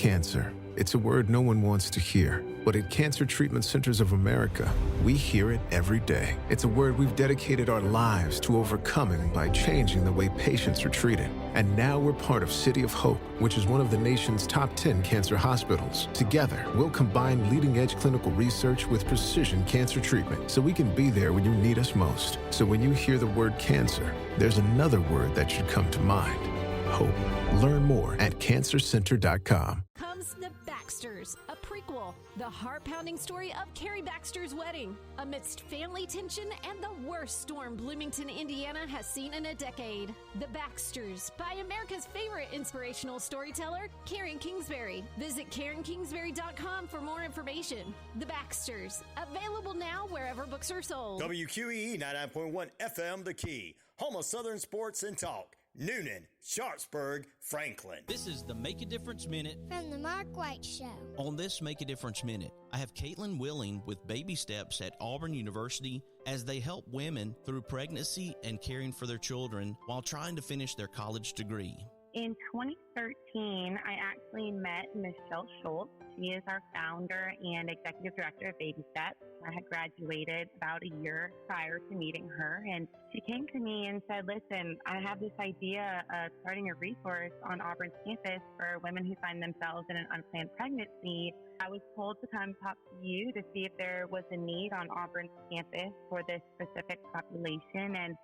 Cancer. It's a word no one wants to hear, but at Cancer Treatment Centers of America, we hear it every day. It's a word we've dedicated our lives to overcoming by changing the way patients are treated. And now we're part of City of Hope, which is one of the nation's top 10 cancer hospitals. Together, we'll combine leading-edge clinical research with precision cancer treatment so we can be there when you need us most. So when you hear the word cancer, there's another word that should come to mind: hope. Learn more at cancercenter.com. Comes The Baxters, a prequel, the heart-pounding story of Carrie Baxter's wedding. Amidst family tension and the worst storm Bloomington, Indiana has seen in a decade. The Baxters, by America's favorite inspirational storyteller, Karen Kingsbury. Visit KarenKingsbury.com for more information. The Baxters, available now wherever books are sold. WQEE 99.1 FM The Key, home of Southern sports and talk. Newnan, Sharpsburg, Franklin. This is the Make a Difference Minute from the Mark White Show. On this Make a Difference Minute, I have Caitlin Willing with Baby Steps at Auburn University as they help women through pregnancy and caring for their children while trying to finish their college degree. In 2013, I actually met Michelle Schultz. She is our founder and executive director of Baby Steps. I had graduated about a year prior to meeting her, and she came to me and said, listen, I have this idea of starting a resource on Auburn's campus for women who find themselves in an unplanned pregnancy. I was told to come talk to you to see if there was a need on Auburn's campus for this specific population, and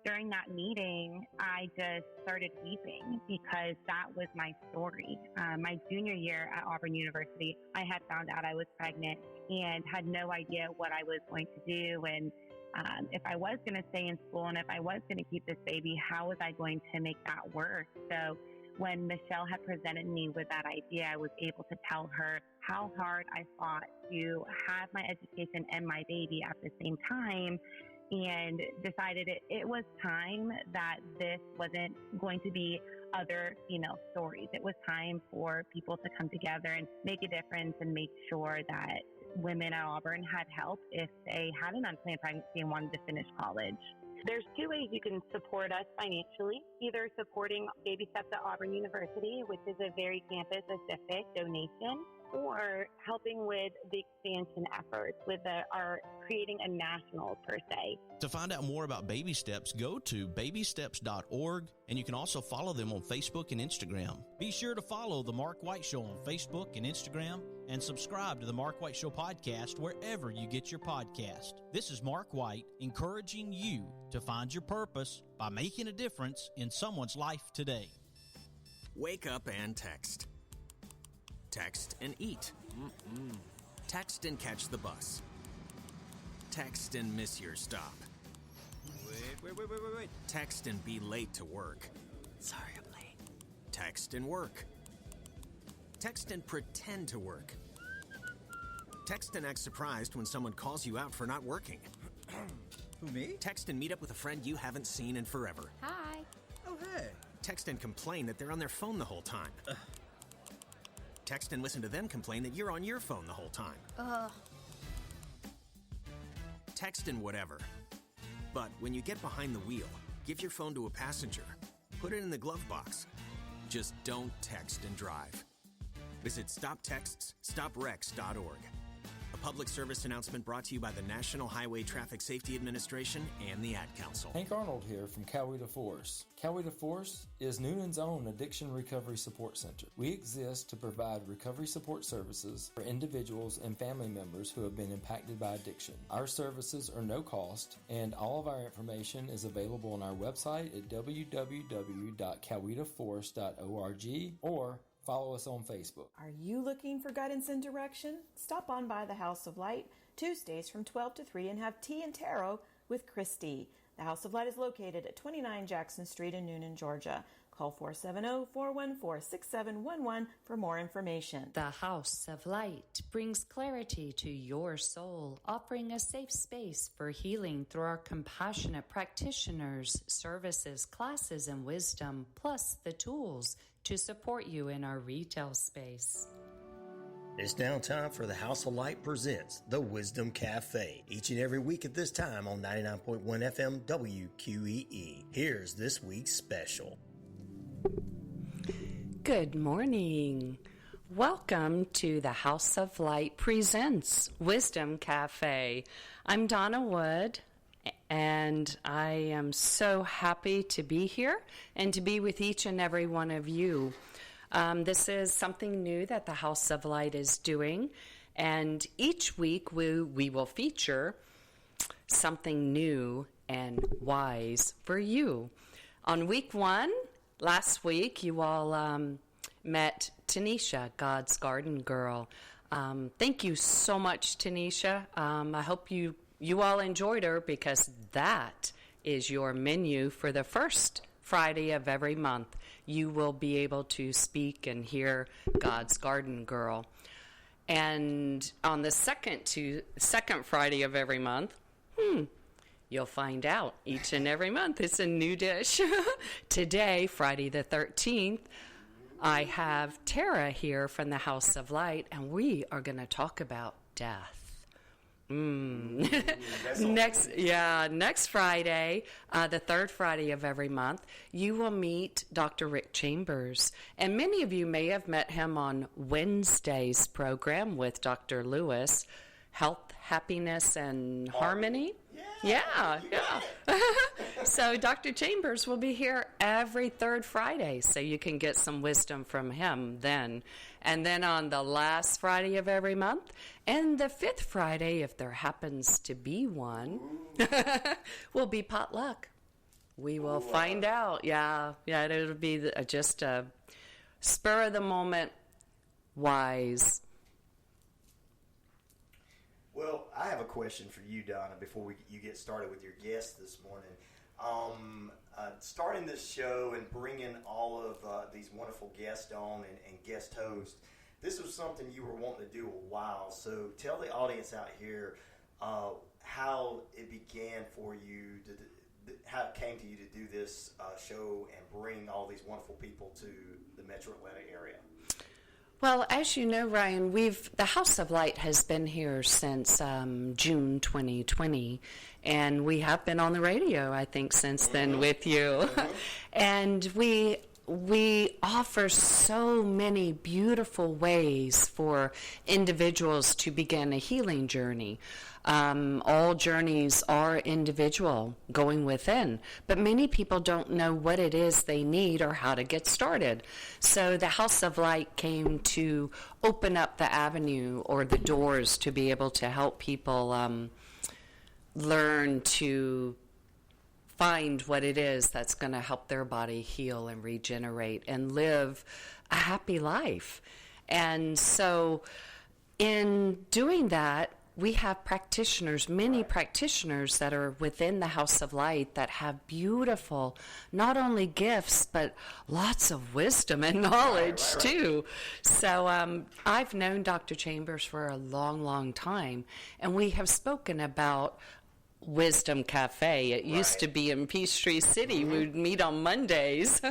during that meeting, I just started weeping because that was my story. My junior year at Auburn University, I had found out I was pregnant and had no idea what I was going to do. And if I was going to stay in school and if I was going to keep this baby, how was I going to make that work? So when Michelle had presented me with that idea, I was able to tell her how hard I fought to have my education and my baby at the same time, and decided it was time that this wasn't going to be other female stories. It was time for people to come together and make a difference and make sure that women at Auburn had help if they had an unplanned pregnancy and wanted to finish college. There's two ways you can support us financially, either supporting Baby Steps at Auburn University, which is a very campus-specific donation, or helping with the expansion efforts with our creating a national per se. To find out more about Baby Steps, go to babysteps.org, and you can also follow them on Facebook and Instagram. Be sure to follow The Mark White Show on Facebook and Instagram, and subscribe to The Mark White Show podcast wherever you get your podcast. This is Mark White, encouraging you to find your purpose by making a difference in someone's life today. Wake up and text. Text and eat. Text and catch the bus. Text and miss your stop. Wait. Text and be late to work. Sorry, I'm late. Text and work. Text and pretend to work. Text and act surprised when someone calls you out for not working. Who, me? Text and meet up with a friend you haven't seen in forever. Hi. Oh, hey. Text and complain that they're on their phone the whole time. Text and listen to them complain that you're on your phone the whole time. Text and whatever. But when you get behind the wheel, give your phone to a passenger. Put it in the glove box. Just don't text and drive. Visit StopTextsStopWrecks.org. A public service announcement brought to you by the National Highway Traffic Safety Administration and the Ad Council. Hank Arnold here from Coweta Force. Coweta Force is Newman's own addiction recovery support center. We exist to provide recovery support services for individuals and family members who have been impacted by addiction. Our services are no cost, and all of our information is available on our website at www.cowetaforce.org or follow us on Facebook. Are you looking for guidance and direction? Stop on by the House of Light Tuesdays from 12 to 3 and have tea and tarot with Christy. The House of Light is located at 29 Jackson Street in Newnan, Georgia. Call 470-414-6711 for more information. The House of Light brings clarity to your soul, offering a safe space for healing through our compassionate practitioners, services, classes, and wisdom, plus the tools to support you in our retail space. It's now time for the House of Light presents The Wisdom Cafe, each and every week at this time on 99.1 FM WQEE. Here's this week's special. Good morning. Welcome to the House of Light presents Wisdom Cafe. I'm Donna Wood, and I am so happy to be here and to be with each and every one of you. This is something new that the House of Light is doing, and each week we will feature something new and wise for you. On week one, last week, you all met Tanisha, God's Garden Girl. Thank you so much, Tanisha. I hope you all enjoyed her, because that is your menu for the first Friday of every month. You will be able to speak and hear God's Garden Girl. And on the second Friday of every month, you'll find out each and every month. It's a new dish. Today, Friday the 13th, I have Tara here from the House of Light, and we are going to talk about death. Next Friday, the third Friday of every month, you will meet Dr. Rick Chambers. And many of you may have met him on Wednesday's program with Dr. Lewis, Health, Happiness, and Harmony. Yeah. So Dr. Chambers will be here every third Friday, so you can get some wisdom from him then. And then on the last Friday of every month, and the fifth Friday, if there happens to be one, will be potluck. We will find out. Yeah, it'll be just a spur-of-the-moment wise. Well, I have a question for you, Donna, before you get started with your guest this morning. Starting this show and bringing all of these wonderful guests on and guest hosts, this was something you were wanting to do a while. So tell the audience out here how it began for you, how it came to you to do this show and bring all these wonderful people to the Metro Atlanta area. Well, as you know, Ryan, the House of Light has been here since June 2020, and we have been on the radio, I think, since then with you. And we offer so many beautiful ways for individuals to begin a healing journey. All journeys are individual, going within, but many people don't know what it is they need or how to get started. So the House of Light came to open up the avenue or the doors to be able to help people learn to find what it is that's going to help their body heal and regenerate and live a happy life. And so in doing that, we have practitioners, many practitioners that are within the House of Light that have beautiful, not only gifts, but lots of wisdom and knowledge too. So I've known Dr. Chambers for a long, long time, and we have spoken about Wisdom Cafe. It used to be in Peachtree City. We would meet on Mondays.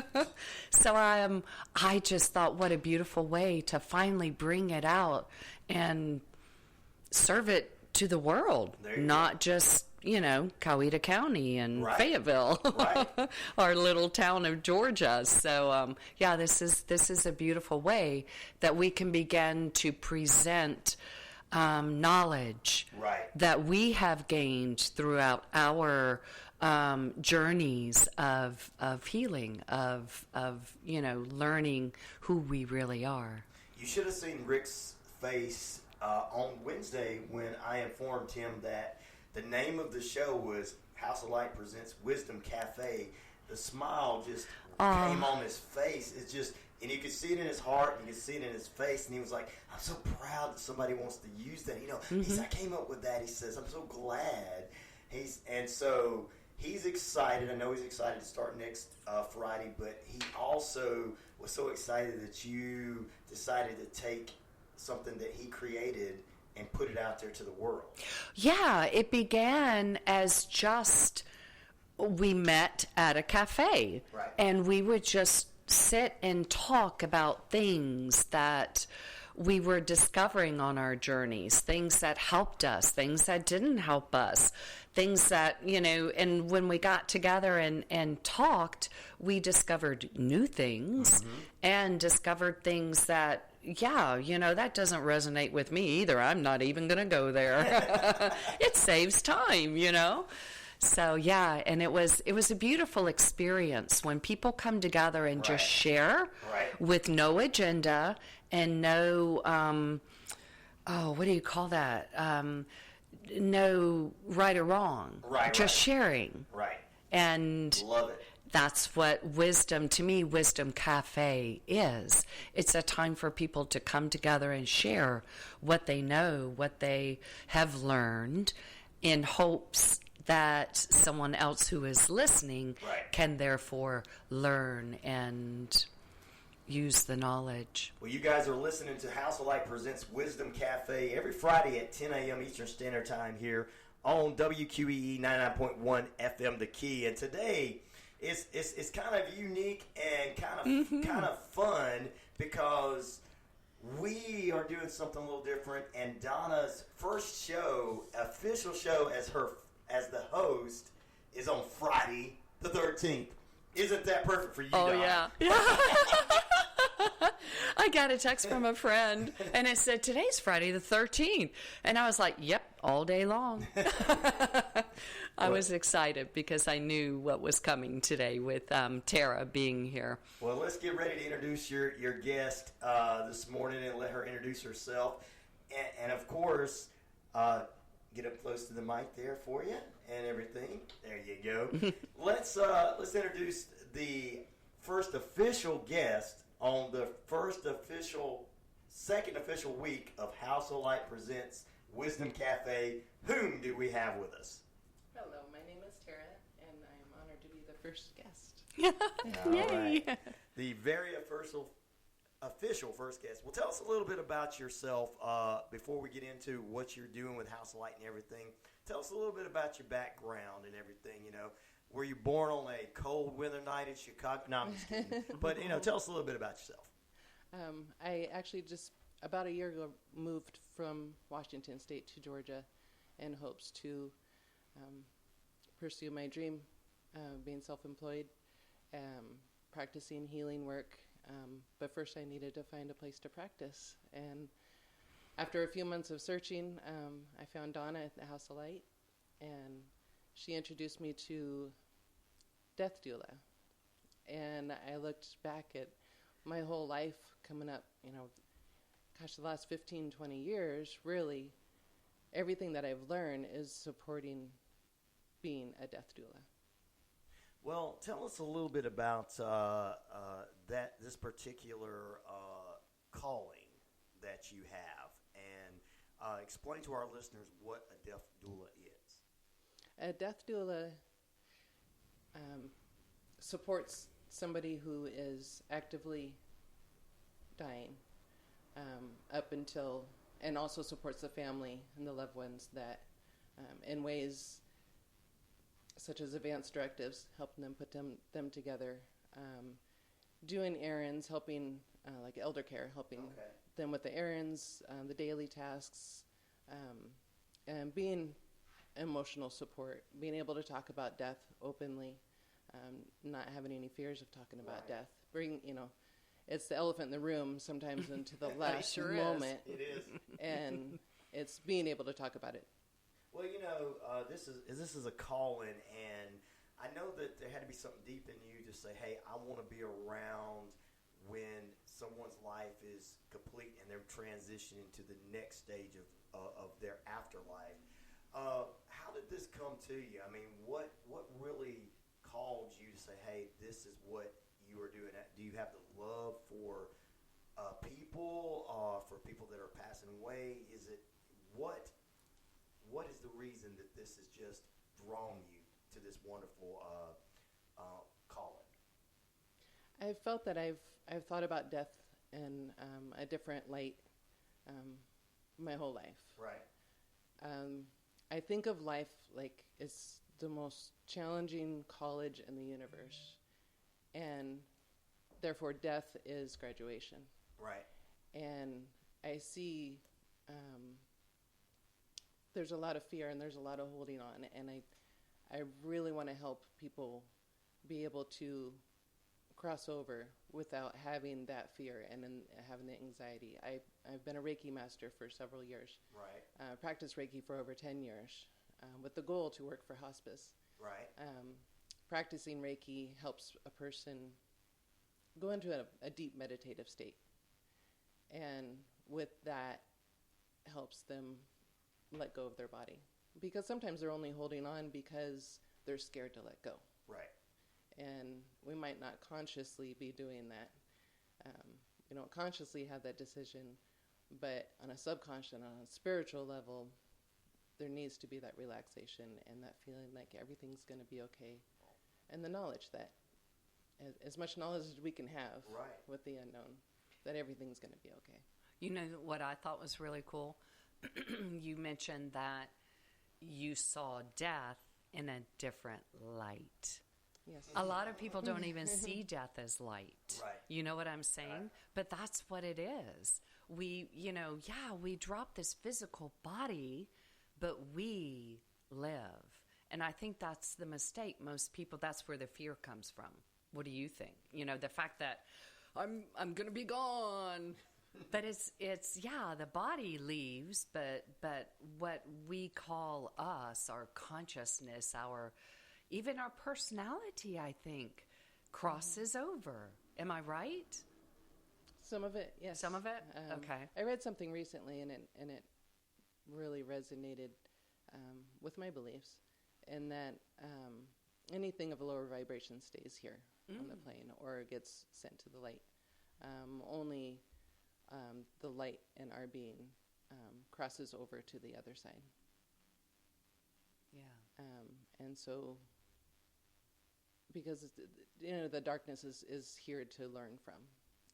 So I just thought, what a beautiful way to finally bring it out and serve it to the world, not just, Coweta County and Fayetteville, our little town of Georgia. So, this is a beautiful way that we can begin to present knowledge that we have gained throughout our journeys of healing, of learning who we really are. You should have seen Rick's face on Wednesday when I informed him that the name of the show was House of Light Presents Wisdom Cafe. The smile just came on his face. It's just, and you could see it in his heart, and you could see it in his face, and he was like, I'm so proud that somebody wants to use that. He said, I came up with that. He says, I'm so glad. So he's excited. I know he's excited to start next Friday, but he also was so excited that you decided to take something that he created and put it out there to the world. Yeah, it began as just we met at a cafe, and we would just sit and talk about things that we were discovering on our journeys, things that helped us, things that didn't help us, things that, and when we got together and talked, we discovered new things and discovered things that, yeah, that doesn't resonate with me either. I'm not even going to go there. It saves time. So yeah, and it was a beautiful experience when people come together and just share with no agenda and no what do you call that? No right or wrong. Just sharing. Right. And love it. That's what Wisdom Cafe is. It's a time for people to come together and share what they know, what they have learned, in hopes that someone else who is listening can therefore learn and use the knowledge. Well, you guys are listening to House of Light Presents Wisdom Cafe every Friday at 10 a.m. Eastern Standard Time here on WQEE 99.1 FM The Key. And today it's kind of unique and kind of fun because we are doing something a little different. And Donna's first show, official show as the host, is on Friday the 13th. Isn't that perfect for you, Donna? Yeah. I got a text from a friend, and it said, today's Friday the 13th. And I was like, yep, all day long. I was excited because I knew what was coming today with Tara being here. Well, let's get ready to introduce your guest this morning and let her introduce herself. And of course, get up close to the mic there for you and everything. There you go. Let's introduce the first official guest on the second official week of House of Light Presents Wisdom Cafe. Whom do we have with us? Hello, my name is Tara, and I am honored to be the first guest. Yay! Right. The very official first guest. Well, tell us a little bit about yourself before we get into what you're doing with House of Light and everything. Tell us a little bit about your background and everything. Were you born on a cold winter night in Chicago? No, I'm just kidding. But, tell us a little bit about yourself. I actually just about a year ago moved from Washington State to Georgia in hopes to pursue my dream, being self-employed, practicing healing work. But first I needed to find a place to practice. And after a few months of searching, I found Donna at the House of Light, and she introduced me to death doula. And I looked back at my whole life coming up, the last 15, 20 years, really, everything that I've learned is supporting being a death doula. Well, tell us a little bit about this particular calling that you have, and explain to our listeners what a death doula is. A death doula supports somebody who is actively dying up until, and also supports the family and the loved ones that, in ways such as advance directives, helping them put them together, doing errands, helping like elder care, helping them with the errands, the daily tasks, and being emotional support, being able to talk about death openly, not having any fears of talking about death. It's the elephant in the room sometimes into the last moment. It is. And it's being able to talk about it. Well, this is a calling, and I know that there had to be something deep in you to say, hey, I want to be around when someone's life is complete and they're transitioning to the next stage of their afterlife. How did this come to you? I mean, what really called you to say, hey, this is what you are doing? Do you have the love for people, for people that are passing away? Is it what is the reason that this has just drawn you to this wonderful calling? I've felt that I've thought about death in a different light my whole life. Right. I think of life like it's the most challenging college in the universe, and therefore death is graduation. Right. And I see there's a lot of fear and there's a lot of holding on, and I really want to help people be able to cross over without having that fear and having the anxiety. I've been a Reiki master for several years. Right. Practiced Reiki for over 10 years with the goal to work for hospice. Right. Practicing Reiki helps a person go into a deep meditative state. And with that, helps them let go of their body. Because sometimes they're only holding on because they're scared to let go. Right. And we might not consciously be doing that. We don't consciously have that decision, but on a subconscious, on a spiritual level, there needs to be that relaxation and that feeling like everything's going to be okay. And the knowledge that, as much knowledge as we can have with the unknown, that everything's going to be okay. You know what I thought was really cool? You mentioned that you saw death in a different light. Yes. A lot of people don't even see death as light. Right. You know what I'm saying? Right. But that's what it is. We, we drop this physical body, but we live. And I think that's the mistake. Most people, that's where the fear comes from. What do you think? The fact that I'm going to be gone. But it's the body leaves, but what we call us, our consciousness, even our personality, I think, crosses over. Am I right? Some of it, yes. Some of it? Okay. I read something recently, and it really resonated with my beliefs, in that anything of a lower vibration stays here on the plane or gets sent to the light. Only the light in our being crosses over to the other side. Yeah. And so, because the darkness is here to learn from,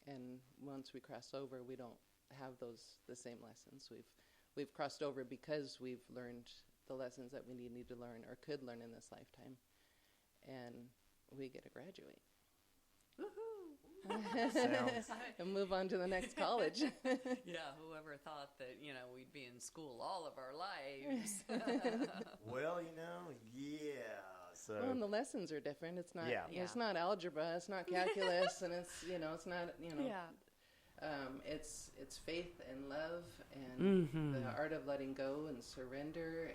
and once we cross over, we don't have the same lessons. We've crossed over because we've learned the lessons that we need to learn or could learn in this lifetime, and we get to graduate. And move on to the next college. Yeah, whoever thought that, we'd be in school all of our lives. Well, yeah. So well, and the lessons are different. It's not it's not algebra, it's not calculus, and it's not, it's faith and love and the art of letting go and surrender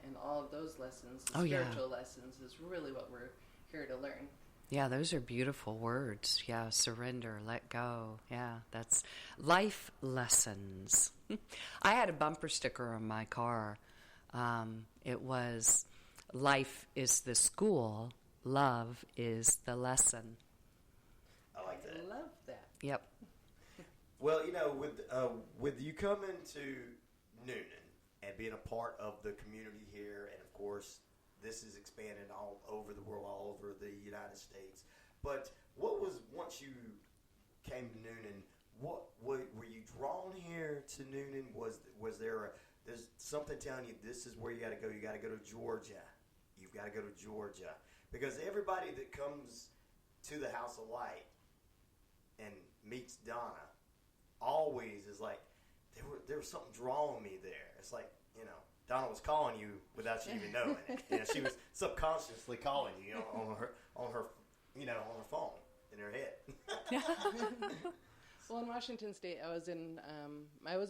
and all of those lessons, the spiritual lessons is really what we're here to learn. Yeah, those are beautiful words. Yeah, surrender, let go. Yeah, that's life lessons. I had a bumper sticker on my car. It was, life is the school, love is the lesson. I like that. I love that. Yep. Well, with you coming to Newnan and being a part of the community here, and of course, this is expanding all over the world, all over the United States. But what was, once you came to Newnan, what were you drawn here to Newnan? Was there there's something telling you this is where you got to go? You got to go to Georgia. You've got to go to Georgia, because everybody that comes to the House of Light and meets Donna always is like, there was something drawing me there. It's like, Donna was calling you without you even knowing it. She was subconsciously calling you, on her phone in her head. Well, in Washington State, I was in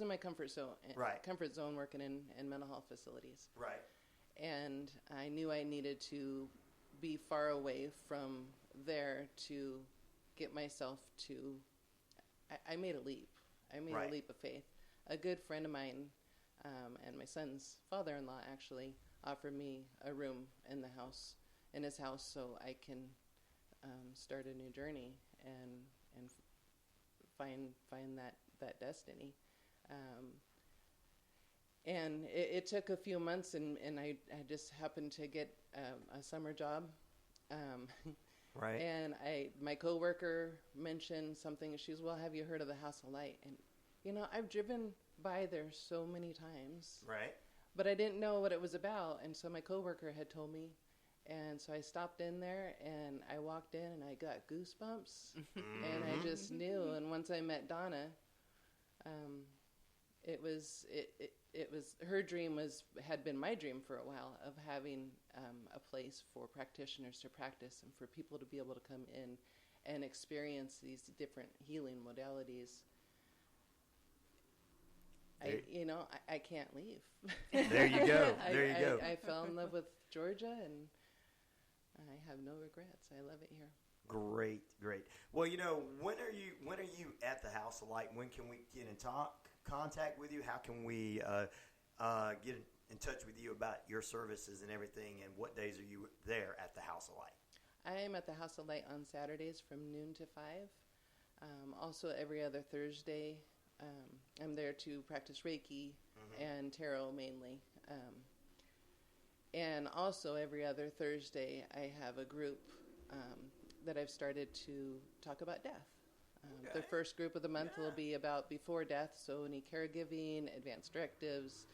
my comfort zone. Right. Comfort zone, working in mental health facilities. Right. And I knew I needed to be far away from there to get myself to. I made a leap. I made a leap of faith. A good friend of mine. And my son's father-in-law actually offered me a room in his house, so I can start a new journey and find that destiny. And it took a few months, and I just happened to get a summer job. Right. And my coworker mentioned something. She's, well, have you heard of the House of Light? And I've driven by there so many times. Right. But I didn't know what it was about, and so my coworker had told me, and so I stopped in there, and I walked in, and I got goosebumps, and I just knew. And once I met Donna, it was her dream had been my dream for a while, of having a place for practitioners to practice and for people to be able to come in and experience these different healing modalities, I can't leave. There you go. There you go. I fell in love with Georgia, and I have no regrets. I love it here. Great. Well, when are you at the House of Light? When can we get in contact with you? How can we get in touch with you about your services and everything? And what days are you there at the House of Light? I am at the House of Light on Saturdays from noon to 5. Also, every other Thursday, I'm there to practice Reiki and tarot mainly. And also, every other Thursday, I have a group that I've started to talk about death. The first group of the month will be about before death, so any caregiving, advanced directives,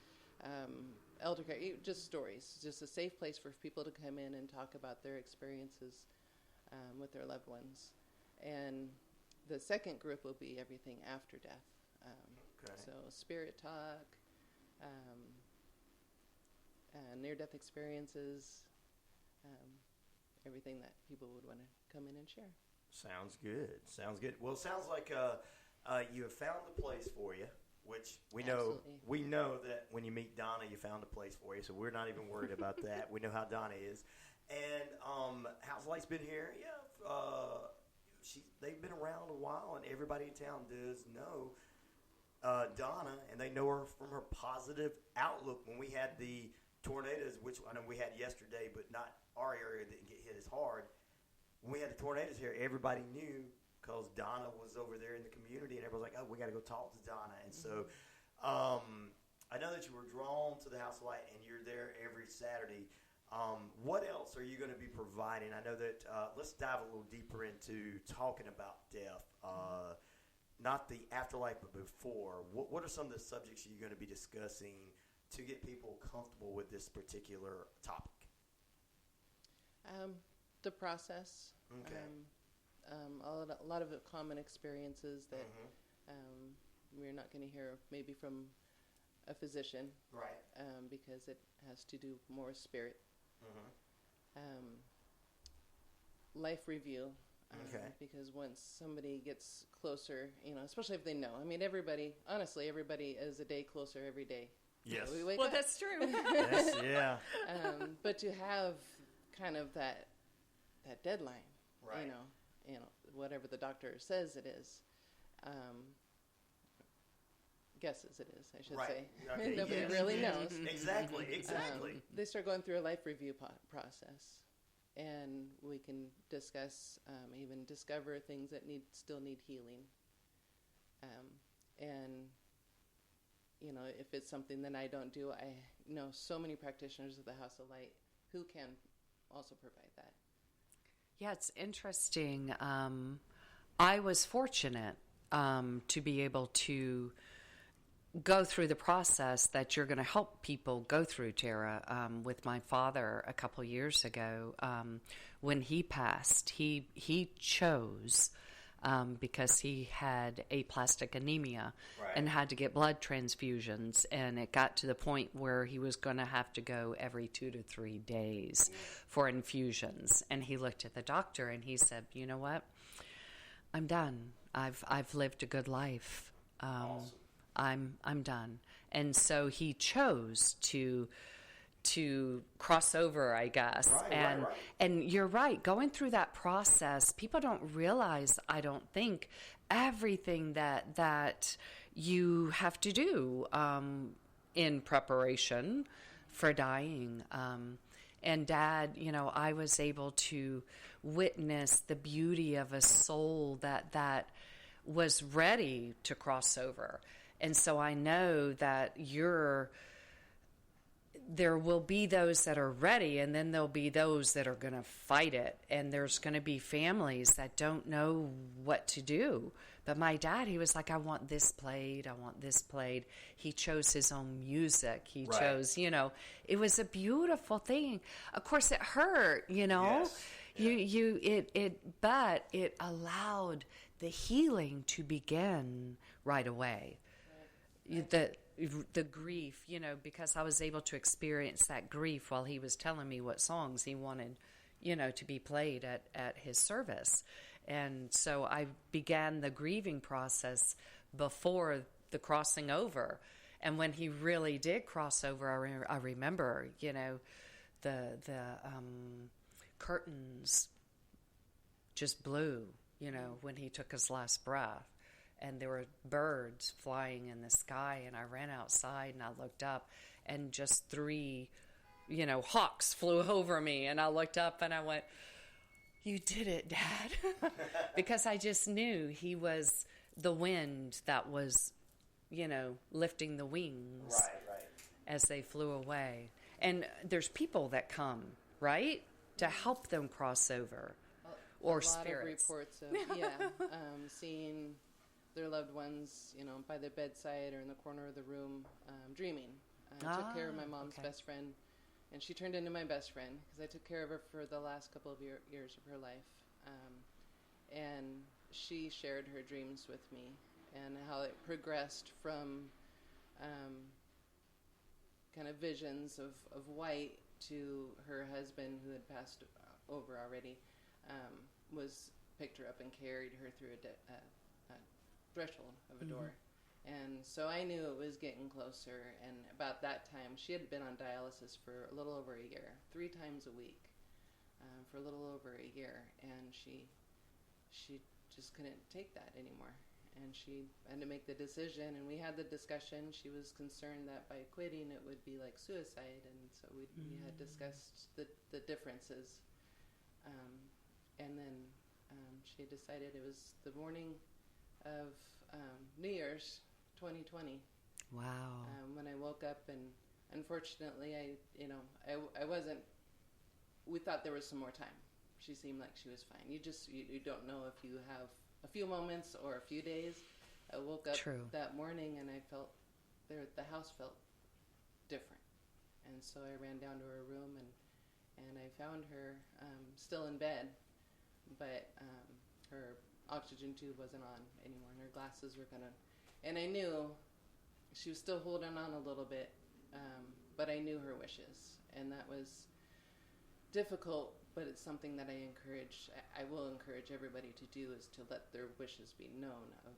elder care, just stories, just a safe place for people to come in and talk about their experiences with their loved ones. And the second group will be everything after death. So spirit talk, near-death experiences, everything that people would want to come in and share. Sounds good. Well, it sounds like you have found the place for you, which we know. Absolutely. We know that when you meet Donna, you found a place for you, so we're not even worried about that. We know how Donna is. And House of Light's been here. Yeah, they've been around a while, and everybody in town does know Donna, and they know her from her positive outlook. When we had the tornadoes, which I know we had yesterday, but not our area didn't get hit as hard. When we had the tornadoes here, everybody knew because Donna was over there in the community, and everybody was like, oh, we got to go talk to Donna. And so I know that you were drawn to the House of Light, and you're there every Saturday. What else are you going to be providing? I know that let's dive a little deeper into talking about death, not the afterlife, but before. What are some of the subjects you're going to be discussing to get people comfortable with this particular topic? The process. Okay. A lot of common experiences that we're not going to hear maybe from a physician. Right. Because it has to do more with spirit. Life review. Because once somebody gets closer, especially if they know. I mean, everybody is a day closer every day. Yes. We wake well, up. that's true. Yes, yeah. But to have kind of that deadline, right. Whatever the doctor says it is, guesses it is, I should say. Okay. Nobody really knows. Exactly. They start going through a life review process, and we can discuss, even discover things that still need healing. And if it's something that I don't do, I know so many practitioners of the House of Light who can also provide that. Yeah, it's interesting. I was fortunate to be able to go through the process that you're going to help people go through, Tara. With my father a couple years ago, when he passed, he chose, because he had aplastic anemia and had to get blood transfusions, and it got to the point where he was going to have to go every 2 to 3 days for infusions. And he looked at the doctor and he said, "You know what? I'm done. I've lived a good life. Awesome. I'm done." And so he chose to cross over, I guess. Right. And you're right, going through that process, people don't realize, I don't think, everything that you have to do in preparation for dying. And Dad, I was able to witness the beauty of a soul that was ready to cross over. And so I know that there will be those that are ready, and then there'll be those that are going to fight it. And there's going to be families that don't know what to do. But my dad, he was like, I want this played. I want this played. He chose his own music. He chose, it was a beautiful thing. Of course, it hurt, Yes. But it allowed the healing to begin right away. The grief, because I was able to experience that grief while he was telling me what songs he wanted, to be played at his service. And so I began the grieving process before the crossing over. And when he really did cross over, I remember, the curtains just blew, when he took his last breath. And there were birds flying in the sky, and I ran outside and I looked up, and just 3, hawks flew over me. And I looked up and I went, "You did it, Dad." Because I just knew he was the wind that was, lifting the wings as they flew away. And there's people that come, right, to help them cross over, or spirits. A lot of reports of, seeing their loved ones, by the bedside or in the corner of the room, dreaming. I took care of my mom's best friend, and she turned into my best friend because I took care of her for the last couple of years of her life. And she shared her dreams with me and how it progressed from kind of visions of white to her husband, who had passed over already, picked her up and carried her through a threshold of a door. And so I knew it was getting closer, and about that time she had been on dialysis for a little over a year, 3 times a week, for a little over a year, and she just couldn't take that anymore, and she had to make the decision. And we had the discussion. She was concerned that by quitting it would be like suicide, and so we had discussed the differences, and then she decided it was the morning of New Year's 2020. Wow. When I woke up, and unfortunately I wasn't, we thought there was some more time. She seemed like she was fine. You don't know if you have a few moments or a few days. I woke up that morning and I felt the house felt different. And so I ran down to her room and I found her still in bed, but her oxygen tube wasn't on anymore, and her glasses were and I knew she was still holding on a little bit, but I knew her wishes, and that was difficult, but it's something that I will encourage everybody to do, is to let their wishes be known of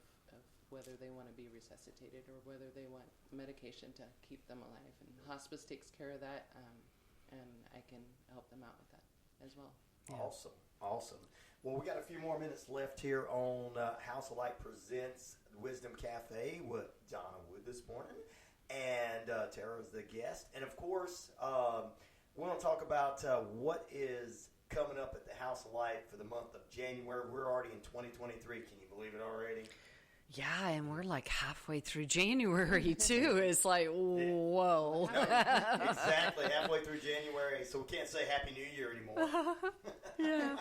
whether they want to be resuscitated or whether they want medication to keep them alive. And hospice takes care of that, and I can help them out with that as well. Yeah. Awesome. Well, we got a few more minutes left here on House of Light Presents Wisdom Cafe with Donna Wood this morning, and Tara is the guest. And of course, we want to talk about what is coming up at the House of Light for the month of January. We're already in 2023. Can you believe it already? Yeah, and we're like halfway through January, too. It's like, whoa. Exactly, halfway through January, so we can't say Happy New Year anymore. Yeah.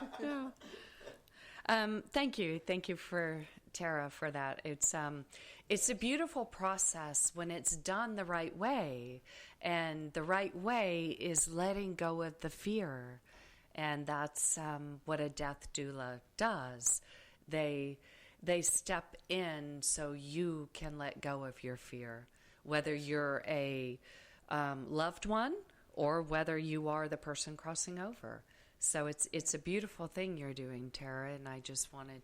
Thank you for Tara for that. It's a beautiful process when it's done the right way, and the right way is letting go of the fear, and that's what a death doula does. They step in so you can let go of your fear, whether you're a loved one or whether you are the person crossing over. So it's a beautiful thing you're doing, Tara, and I just wanted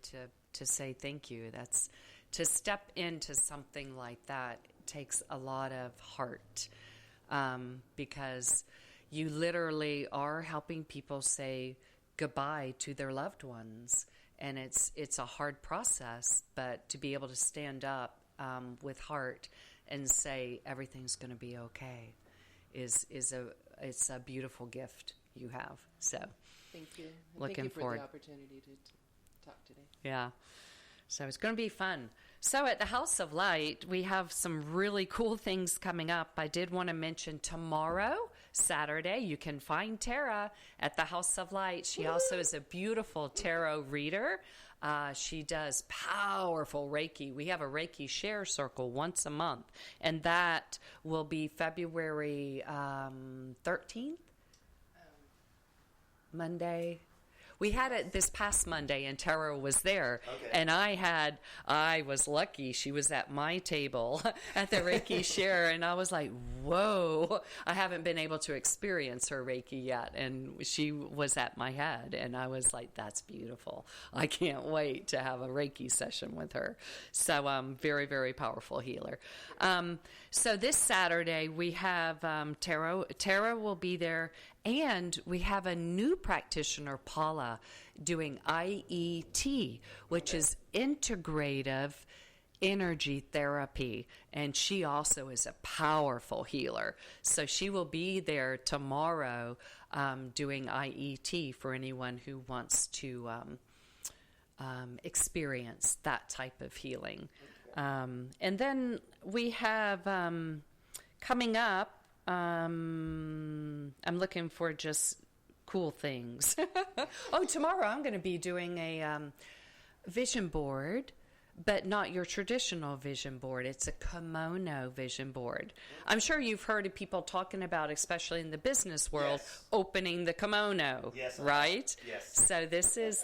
to say thank you. That's to step into something like that takes a lot of heart, because you literally are helping people say goodbye to their loved ones. And it's a hard process, but to be able to stand up with heart and say everything's going to be okay is a beautiful gift you have. So thank you. Looking thank you for forward. the opportunity to talk today. Yeah. So it's going to be fun. So at the House of Light, we have some really cool things coming up. I did want to mention tomorrow, Saturday, you can find Tara at the House of Light. She also is a beautiful tarot reader. She does powerful Reiki. We have a Reiki share circle once a month, and that will be February 13th, Monday. We had it this past Monday, and Tara was there. Okay. And I was lucky. She was at my table at the Reiki share, and I was like, whoa. I haven't been able to experience her Reiki yet, and she was at my head, and I was like, that's beautiful. I can't wait to have a Reiki session with her. So very, very powerful healer. So this Saturday, we have Tara. Tara will be there, and we have a new practitioner, Paula, doing IET, which is integrative energy therapy, and she also is a powerful healer. So she will be there tomorrow doing IET for anyone who wants to experience that type of healing. And then we have coming up, I'm looking for just cool things. Oh, tomorrow I'm going to be doing a vision board, but not your traditional vision board. It's a kimono vision board. I'm sure you've heard of people talking about, especially in the business world, Yes. opening the kimono, Yes, right? Yes. So this is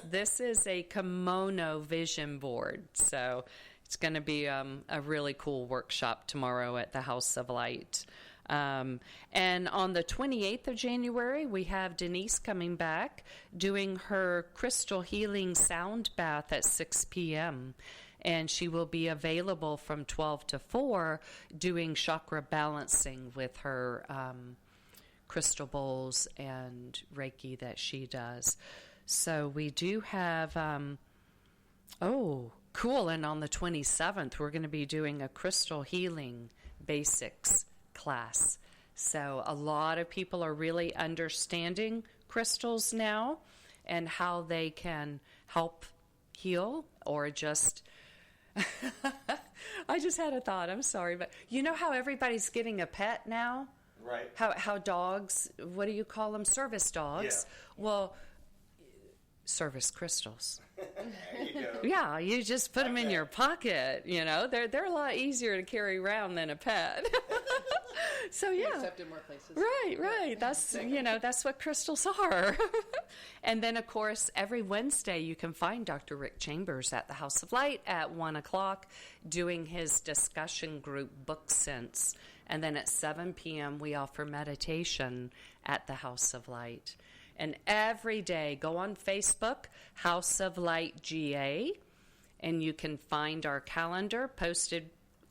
a kimono vision board. So it's going to be a really cool workshop tomorrow at the House of Light. And on the 28th of January, we have Denise coming back doing her crystal healing sound bath at 6 p.m. And she will be available from 12 to 4 doing chakra balancing with her crystal bowls and Reiki that she does. So we do have, cool. And on the 27th, we're going to be doing a crystal healing basics class. So a lot of people are really understanding crystals now and how they can help heal or just... I just had a thought. I'm sorry, but you know how everybody's getting a pet now? Right. How dogs, what do you call them? Service dogs. Yeah. Well, service crystals. There you go. Yeah, you just put them in your pocket, you know. They're a lot easier to carry around than a pet. So yeah. Except in more places. Right. That's what crystals are. And then, of course, every Wednesday you can find Dr. Rick Chambers at the House of Light at 1 o'clock doing his discussion group Book Sense. And then at 7 p.m. we offer meditation at the House of Light. And every day, go on Facebook, House of Light GA, and you can find our calendar posted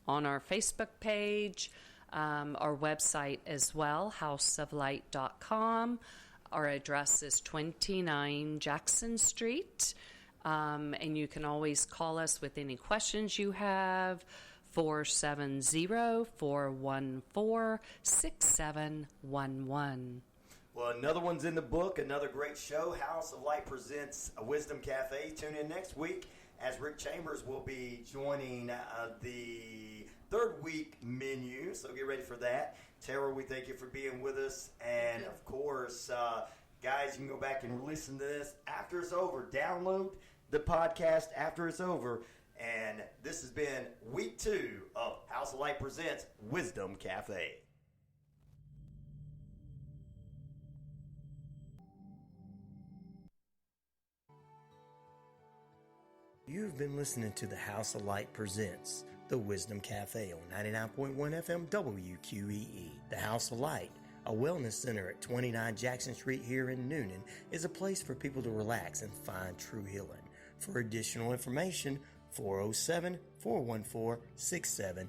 on our Facebook page, our website as well, houseoflight.com. Our address is 29 Jackson Street, and you can always call us with any questions you have, 470-414-6711. Well, another one's in the book, another great show. House of Light presents a Wisdom Cafe. Tune in next week as Rick Chambers will be joining the third week menu, so get ready for that. Tara, we thank you for being with us. And, of course, guys, you can go back and listen to this after it's over. Download the podcast after it's over. And this has been week 2 of House of Light presents Wisdom Cafe. You've been listening to the House of Light presents the Wisdom Cafe on 99.1 FM WQEE. The House of Light, a wellness center at 29 Jackson Street here in Newnan, is a place for people to relax and find true healing. For additional information, 407-414-6711.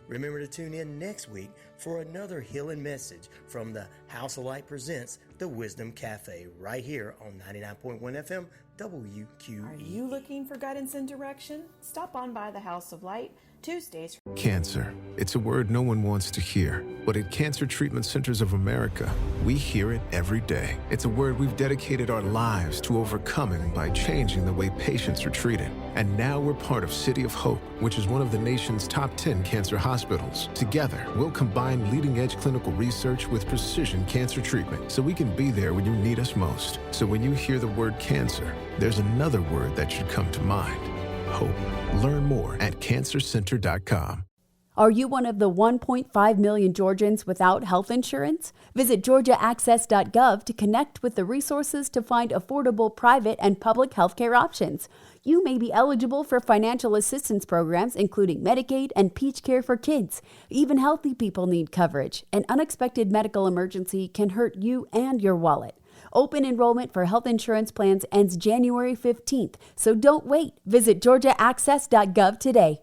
Remember to tune in next week for another healing message from the House of Light presents the Wisdom Cafe right here on 99.1 FM WQEE. Are you looking for guidance and direction? Stop on by the House of Light Tuesdays. Cancer. It's a word no one wants to hear, but at Cancer Treatment Centers of America, we hear it every day. It's a word we've dedicated our lives to overcoming by changing the way patients are treated. And now we're part of City of Hope, which is one of the nation's top 10 cancer hospitals. Together, we'll combine leading-edge clinical research with precision cancer treatment so we can be there when you need us most. So when you hear the word cancer, there's another word that should come to mind: hope. Learn more at cancercenter.com. Are you one of the 1.5 million Georgians without health insurance? Visit georgiaaccess.gov to connect with the resources to find affordable private and public healthcare options. You may be eligible for financial assistance programs including Medicaid and Peach Care for kids. Even healthy people need coverage. An unexpected medical emergency can hurt you and your wallet. Open enrollment for health insurance plans ends January 15th, so don't wait. Visit georgiaaccess.gov today.